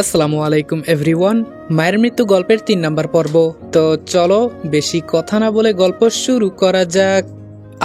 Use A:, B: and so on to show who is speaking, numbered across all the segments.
A: আসসালামু আলাইকুম এভরিওয়ান। মায়ের মৃত্যু গল্পের ৩ নম্বর পর্ব। তো চলো বেশি কথা না বলে গল্প শুরু করা যাক।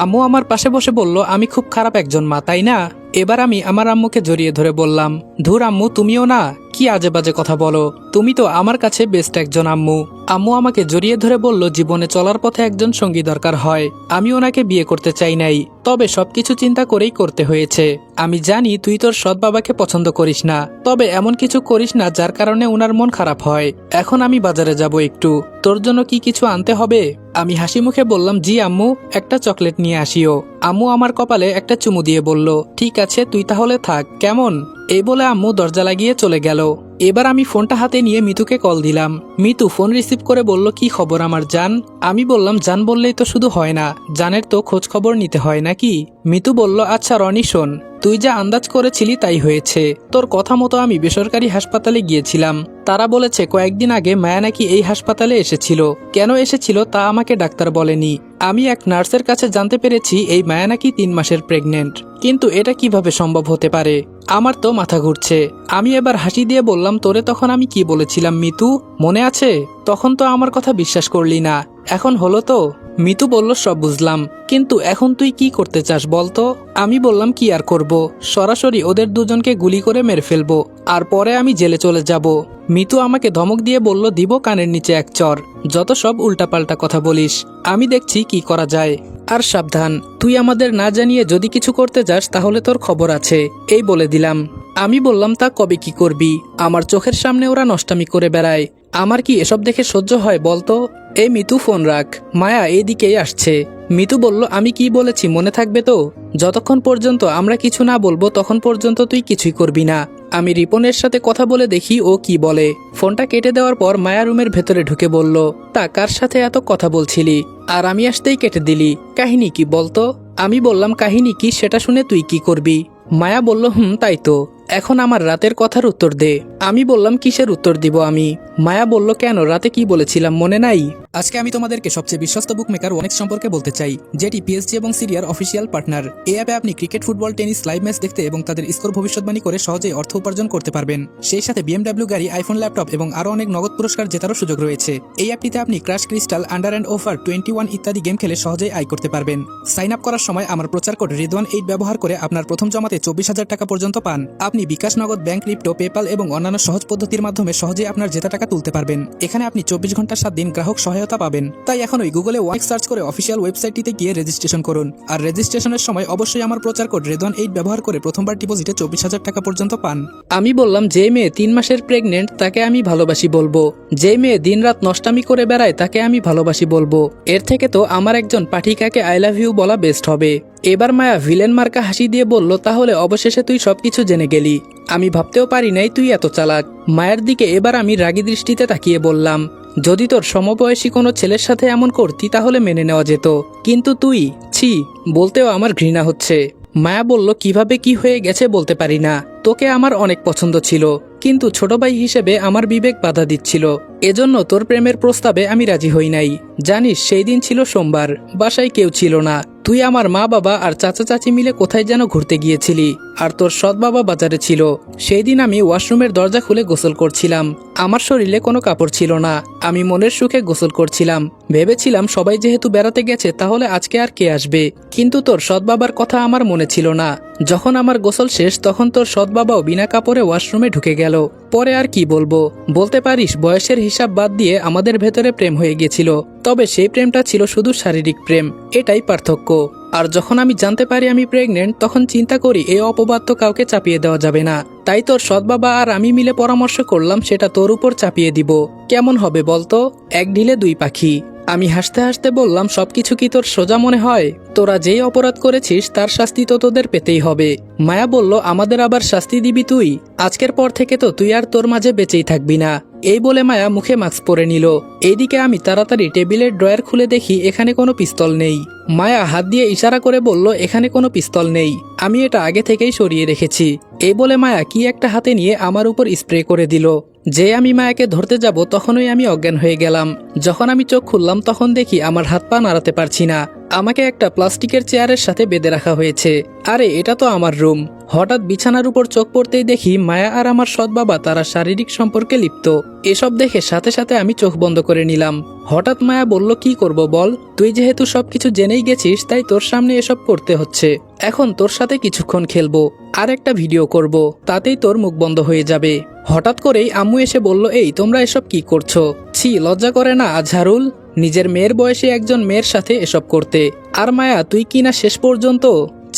A: আম্মু আমার পাশে বসে বলল, আমি খুব খারাপ একজন মা, তাই না? এবার আমি আমার আম্মুকে জড়িয়ে ধরে বললাম, ধুর আম্মু, তুমিও না, কি আজে বাজে কথা বলো, তুমি তো আমার কাছে বেস্ট একজন আম্মু। আম্মু আমাকে জড়িয়ে ধরে বলল, জীবনে চলার পথে একজন সঙ্গী দরকার হয়। আমি ওনাকে বিয়ে করতে চাই নাই, তবে সবকিছু চিন্তা করেই করতে হয়েছে। আমি জানি তুই তোর সৎ বাবাকে পছন্দ করিস না, তবে এমন কিছু করিস না যার কারণে ওনার মন খারাপ হয়। এখন আমি বাজারে যাব, একটু তোর জন্য কি কিছু আনতে হবে? আমি হাসি মুখে বললাম, জি আম্মু, একটা চকলেট নিয়ে আসিও। আম্মু আমার কপালে একটা চুমু দিয়ে বলল, ঠিক আছে, তুই তাহলে থাক, কেমন? এই বলে আম্মু দরজা লাগিয়ে চলে গেল। এবার আমি ফোনটা হাতে নিয়ে মিতুকে কল দিলাম। মিতু ফোন রিসিভ করে বলল, কি খবর আমার জান? আমি বললাম, জান বললেই তো শুধু হয় না, জানের তো খোঁজ খবর নিতে হয় নাকি? মিতু বলল, আচ্ছা রনি শোন, তুই যা আন্দাজ করেছিলি তাই হয়েছে। তোর কথা মতো আমি বেসরকারি হাসপাতালে গিয়েছিলাম। তারা বলেছে কয়েকদিন আগে মায়া নাকি এই হাসপাতালে এসেছিল। কেন এসেছিল তা আমাকে ডাক্তার বলেনি। আমি এক নার্সের কাছে জানতে পেরেছি এই মায়া নাকি ৩ মাসের প্রেগনেন্ট। কিন্তু এটা কিভাবে সম্ভব হতে পারে? আমার তো মাথা ঘুরছে। আমি এবার হাসি দিয়ে বললাম, তোরে তখন আমি কি বলেছিলাম মিতু, মনে আছে? তখন তো আমার কথা বিশ্বাস করলি না, এখন হলো তো? মিতু বলল, সব বুঝলাম, কিন্তু এখন তুই কি করতে চাস বলতো? আমি বললাম, কি আর করব, সরাসরি ওদের দুজনকে গুলি করে মেরে ফেলবো, আর পরে আমি জেলে চলে যাব। মিতু আমাকে ধমক দিয়ে বলল, দিব কানের নিচে এক চর, যত সব উল্টাপাল্টা কথা বলিস। আমি দেখছি কি করা যায়। আর সাবধান, তুই আমাদের না জানিয়ে যদি কিছু করতে যাস তাহলে তোর খবর আছে, এই বলে দিলাম। আমি বললাম, তা কবে কি করবি? আমার চোখের সামনে ওরা নষ্টামি করে বেড়ায়, আমার কি এসব দেখে সহ্য হয় বলতো? এই মিতু, ফোন রাখ, মায়া এইদিকেই আসছে। মিতু বলল, আমি কি বলেছি মনে থাকবে তো? যতক্ষণ পর্যন্ত আমরা কিছু না বলবো তখন পর্যন্ত তুই কিছুই করবি না। আমি রিপনের সাথে কথা বলে দেখি ও কি বলে। ফোনটা কেটে দেওয়ার পর মায়া রুমের ভেতরে ঢুকে বলল, তা কার সাথে এত কথা বলছিলি? আর আমি আসতেই কেটে দিলি, কাহিনী কি বলতো? আমি বললাম, কাহিনী কি সেটা শুনে তুই কি করবি? মায়া বলল, তাই তো, এখন আমার রাতের কথার উত্তর দে। আমি বললাম, কিসের উত্তর দিব আমি? মায়া বলল, কেন, রাতে কি বলেছিলাম মনে নাই?
B: আজকে আমি তোমাদেরকে সবচেয়ে বিশ্বস্ত বুকমেকার ওনেক্স সম্পর্কে বলতে চাই, যেটি পিএসজি এবং সিরিয়ার অফিসিয়াল পার্টনার। এই অ্যাপে আপনি cricket, football, tennis live match দেখতে এবং তাদের স্কোর ভবিষ্যৎবাণী করে সহজেই অর্থ উপার্জন করতে পারবেন। সেই সাথে বিএমডব্লিউ গাড়ি, আইফোন, ল্যাপটপ এবং আরও অনেক নগদ পুরস্কার জেতারও সুযোগ রয়েছে। এই অ্যাপটিতে আপনি crush crystal, under and over 21 ইত্যাদি গেম খেলে সহজেই আয় করতে পারবেন। সাইন আপ করার সময় আমার প্রচার কোড রিদওয়ান8 ব্যবহার করে আপনার প্রথম জমাতে 24,000 টাকা পর্যন্ত পান। আপনি বিকাশ, নগদ, ব্যাংক, ক্রিপ্টো, পেপাল এবং অন্যান্য সহজ পদ্ধতির মাধ্যমে সহজেই আপনার জেতা টাকা তুলতে পারবেন। এখানে আপনি 24 ঘন্টা 7 দিন গ্রাহক সহায়তা পাবেন। তাই এখনই গুগলে ওয়াইক সার্চ করে অফিসিয়াল ওয়েবসাইটটিতে গিয়ে রেজিস্ট্রেশন করুন। আর রেজিস্ট্রেশনের সময় অবশ্যই আমার প্রচার কোড রেদওয়ান8 ব্যবহার করে প্রথমবার ডিপোজিটে 24,000 টাকা পর্যন্ত পান।
A: আমি বললাম, যে মেয়ে 3 মাসের প্রেগনেন্ট তাকে আমি ভালোবাসি বলবো, যে মেয়ে দিনরাত নষ্টামি করে বেড়ায় তাকে আমি ভালোবাসি বলবো, এর থেকে তো আমার একজন পাঠিকাকে আই লাভ ইউ বলা বেস্ট হবে। এবার মায়া ভিলেন মার্কা হাসি দিয়ে বলল, তাহলে অবশেষে তুই সবকিছু জেনে গেলি, আমি ভাবতেও পারি নাই তুই এত চালাক। মায়ের দিকে এবার আমি রাগী দৃষ্টিতে তাকিয়ে বললাম, যদি তোর সমবয়সী কোনো ছেলের সাথে এমন করতি তাহলে মেনে নেওয়া যেত, কিন্তু তুই, ছি, বলতেও আমার ঘৃণা হচ্ছে। মায়া বলল, কিভাবে কি হয়ে গেছে বলতে পারি না, তোকে আমার অনেক পছন্দ ছিল, কিন্তু ছোট ভাই হিসেবে আমার বিবেক বাধা দিচ্ছিল, এজন্য তোর প্রেমের প্রস্তাবে আমি রাজি হই নাই। জানিস সেই দিন ছিল সোমবার, বাসায় কেউ ছিল না, তুই, আমার মা, বাবা আর চাচা চাচি মিলে কোথায় যেন ঘুরতে গিয়েছিলি, আর তোর সৎ বাবা বাজারে ছিল। সেই দিন আমি ওয়াশরুমের দরজা খুলে গোসল করছিলাম, আমার শরীরে কোনো কাপড় ছিল না, আমি মনের সুখে গোসল করছিলাম, ভেবেছিলাম সবাই যেহেতু বেড়াতে গেছে তাহলে আজকে আর কে আসবে, কিন্তু তোর সৎ বাবার কথা আমার মনে ছিল না। যখন আমার গোসল শেষ তখন তোর সৎ বাবাও বিনা কাপড়ে ওয়াশরুমে ঢুকে গেল। পরে আর কি বলবো, বলতে পারিস বয়সের হিসাব বাদ দিয়ে আমাদের ভেতরে প্রেম হয়ে গেছিল, তবে সেই প্রেমটা ছিল শুধু শারীরিক প্রেম, এটাই পার্থক্য। আর যখন আমি জানতে পারি আমি প্রেগনেন্ট তখন চিন্তা করি এই অপবাদ তো কাউকে চাপিয়ে দেওয়া যাবে না, তাই তোর সৎ বাবা আর আমি মিলে পরামর্শ করলাম সেটা তোর উপর চাপিয়ে দিব, কেমন হবে বলতো? এক ঢিলে 2 পাখি। আমি হাসতে হাসতে বললাম, সবকিছু কি তোর সোজা মনে হয়? তোরা যেই অপরাধ করেছিস তার শাস্তি তো তোদের পেতেই হবে। মায়া বলল, আমাদের আবার শাস্তি দিবি তুই? আজকের পর থেকে তো তুই আর তোর মাঝে বেঁচেই থাকবি না। এই বলে মায়া মুখে মাস্ক পরে নিল। এইদিকে আমি তাড়াতাড়ি টেবিলের ড্রয়ার খুলে দেখি এখানে কোনো পিস্তল নেই। মায়া হাত দিয়ে ইশারা করে বলল, এখানে কোনো পিস্তল নেই, আমি এটা আগে থেকেই সরিয়ে রেখেছি। এই বলে মায়া কি একটা হাতে নিয়ে আমার উপর স্প্রে করে দিল। যে আমি মায়াকে ধরতে যাব তখনই আমি অজ্ঞান হয়ে গেলাম। যখন আমি চোখ খুললাম তখন দেখি আমার হাত পা নাড়াতে পারছি না। আমাকে একটা প্লাস্টিকের চেয়ারের সাথে বেঁধে রাখা হয়েছে। আরে এটা তো আমার রুম। হঠাৎ বিছানার উপর চোখ পড়তেই দেখি মায়া আর আমার সৎ বাবা তারা শারীরিক সম্পর্কে লিপ্ত। এসব দেখে সাথে সাথে আমি চোখ বন্ধ করে নিলাম। হঠাৎ মায়া বলল, কি করব বল, তুই যেহেতু সবকিছু জেনেই গেছিস তাই তোর সামনে এসব করতে হচ্ছে। এখন তোর সাথে কিছুক্ষণ খেলবো আর একটা ভিডিও করব, তাতেই তোর মুখ বন্ধ হয়ে যাবে। হঠাৎ করেই আম্মু এসে বলল, এই তোমরা এসব কি করছো? ছি, লজ্জা করে না আজহারুল, নিজের মেয়ের বয়সে একজন মেয়ের সাথে এসব করতে। আর মায়া তুই কি না শেষ পর্যন্ত,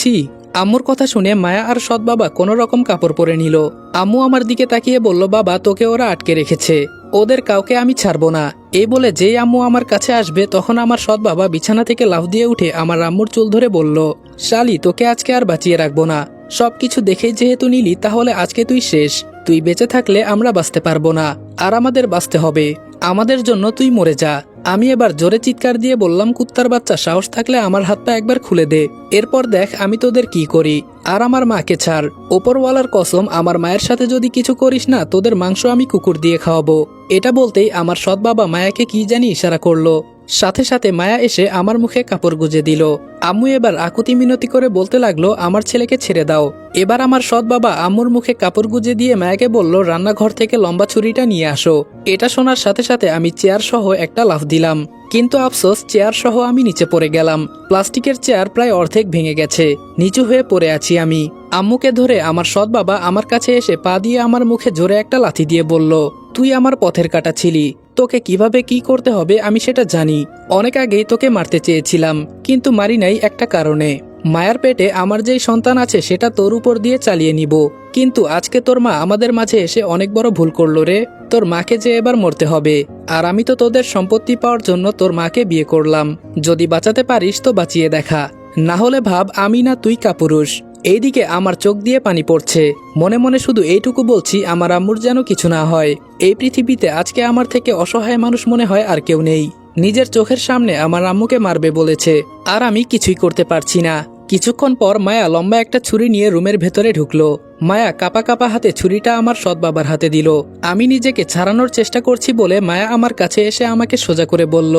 A: ছি। আম্মুর কথা শুনে মায়া আর সৎ বাবা কোনো রকম কাপড় পরে নিল। আম্মু আমার দিকে তাকিয়ে বলল, বাবা তোকে ওরা আটকে রেখেছে, ওদের কাউকে আমি ছাড়বো না। এই বলে যেই আম্মু আমার কাছে আসবে তখন আমার সৎ বাবা বিছানা থেকে লাফ দিয়ে উঠে আমার আম্মুর চুল ধরে বলল, শালি তোকে আজকে আর বাঁচিয়ে রাখবো না, সবকিছু দেখেই যেহেতু নিলি তাহলে আজকে তুই শেষ। তুই বেঁচে থাকলে আমরা বাঁচতে পারবো না, আর আমাদের বাঁচতে হবে, আমাদের জন্য তুই মরে যা। আমি এবার জোরে চিৎকার দিয়ে বললাম, কুত্তার বাচ্চা, সাহস থাকলে আমার হাতটা একবার খুলে দে, এরপর দেখ আমি তোদের কি করি। আর আমার মাকে ছাড়, ওপরওয়ালার কসম আমার মায়ের সাথে যদি কিছু করিস না তোদের মাংস আমি কুকুর দিয়ে খাওয়াবো। এটা বলতেই আমার সৎ বাবা মায়াকে কি জানি ইশারা করলো। সাথে সাথে মায়া এসে আমার মুখে কাপড় গুজে দিল। আম্মু এবার আকুতি মিনতি করে বলতে লাগলো, আমার ছেলেকে ছেড়ে দাও। এবার আমার সৎ বাবা আম্মুর মুখে কাপড় গুজে দিয়ে মায়াকে বলল, রান্নাঘর থেকে লম্বা ছুরিটা নিয়ে আসো। এটা শোনার সাথে সাথে আমি চেয়ার সহ একটা লাফ দিলাম, কিন্তু আফসোস চেয়ার সহ আমি নিচে পড়ে গেলাম। প্লাস্টিকের চেয়ার প্রায় অর্ধেক ভেঙে গেছে, নিচু হয়ে পড়ে আছি আমি। আম্মুকে ধরে আমার সৎ বাবা আমার কাছে এসে পা দিয়ে আমার মুখে জোরে একটা লাথি দিয়ে বলল, তুই আমার পথের কাঁটা ছিলি, তোকে কিভাবে কি করতে হবে আমি সেটা জানি। অনেক আগেই তোকে মারতে চেয়েছিলাম, কিন্তু মারি নাই একটা কারণে। মায়ের পেটে আমার যেই সন্তান আছে সেটা তোর উপর দিয়ে চালিয়ে নিব, কিন্তু আজকে তোর মা আমাদের মাঝে এসে অনেক বড় ভুল করলো রে। তোর মাকে যে এবার মরতে হবে, আর আমি তো তোদের সম্পত্তি পাওয়ার জন্য তোর মাকে বিয়ে করলাম। যদি বাঁচাতে পারিস তো বাঁচিয়ে দেখা, না হলে ভাব আমি না তুই কাপুরুষ। এইদিকে আমার চোখ দিয়ে পানি পড়ছে, মনে মনে শুধু এইটুকু বলছি, আমার আম্মুর যেন কিছু না হয়। এই পৃথিবীতে আজকে আমার থেকে অসহায় মানুষ মনে হয় আর কেউ নেই। নিজের চোখের সামনে আমার আম্মুকে মারবে বলেছে, আর আমি কিছুই করতে পারছি না। কিছুক্ষণ পর মায়া লম্বা একটা ছুরি নিয়ে রুমের ভেতরে ঢুকলো। মায়া কাপা কাপা হাতে ছুরিটা আমার সৎ বাবার হাতে দিল। আমি নিজেকে ছাড়ানোর চেষ্টা করছি বলে মায়া আমার কাছে এসে আমাকে সোজা করে বলল,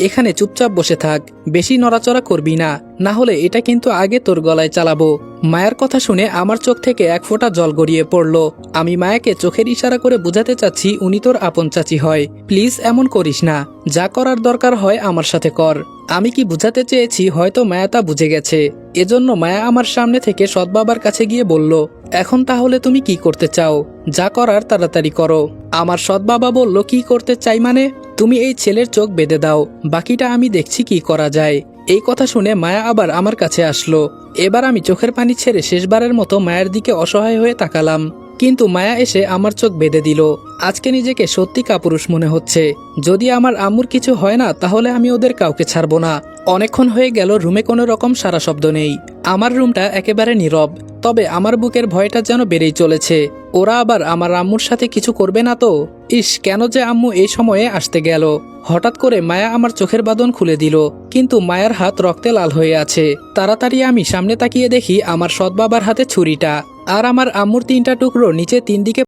A: এখানে চুপচাপ বসে থাক, বেশি নড়াচড়া করবি না, না হলে এটা কিন্তু আগে তোর গলায় চালাবো। মায়ের কথা শুনে আমার চোখ থেকে এক ফোঁটা জল গড়িয়ে পড়ল। আমি মায়াকে চোখের ইশারা করে বোঝাতে চাচ্ছি উনি তোর আপন চাচি হয়, প্লিজ এমন করিস না, যা করার দরকার হয় আমার সাথে কর। আমি কি বুঝাতে চেয়েছি হয়তো মায়া তা বুঝে গেছে, এজন্য মায়া আমার সামনে থেকে সৎ বাবার কাছে গিয়ে বলল, এখন তাহলে তুমি কি করতে চাও, যা করার তাড়াতাড়ি করো। আমার সৎ বাবা বলল, কি করতে চাই মানে, তুমি এই ছেলের চোখ বেঁধে দাও, বাকিটা আমি দেখছি কি করা যায়। এই কথা শুনে মায়া আবার আমার কাছে আসলো। এবার আমি চোখের পানি ছেড়ে শেষবারের মতো মায়ের দিকে অসহায় হয়ে তাকালাম, কিন্তু মায়া এসে আমার চোখ বেঁধে দিল। আজকে নিজেকে সত্যি কাপুরুষ মনে হচ্ছে। যদি আমার আম্মুর কিছু হয় না তাহলে আমি ওদের কাউকে ছাড়বো না। অনেকক্ষণ হয়ে গেল রুমে কোনো রকম সারা শব্দ নেই। আমার রুমটা একেবারে নীরব, তবে আমার বুকের ভয়টা যেন বেড়েই চলেছে। ওরা আবার আমার আম্মুর সাথে কিছু করবে না তো? ইস, কেন যে আম্মু এই সময়ে আসতে গেল। হঠাৎ করে মায়া আমার চোখের বাঁধন খুলে দিল, কিন্তু মায়ের হাত রক্তে লাল হয়ে আছে। তাড়াতাড়ি আমি সামনে তাকিয়ে দেখি আমার সৎ বাবার হাতে ছুরিটা, আর আমার আম্মুর 3টা টুকরো নিচে 3 দিকে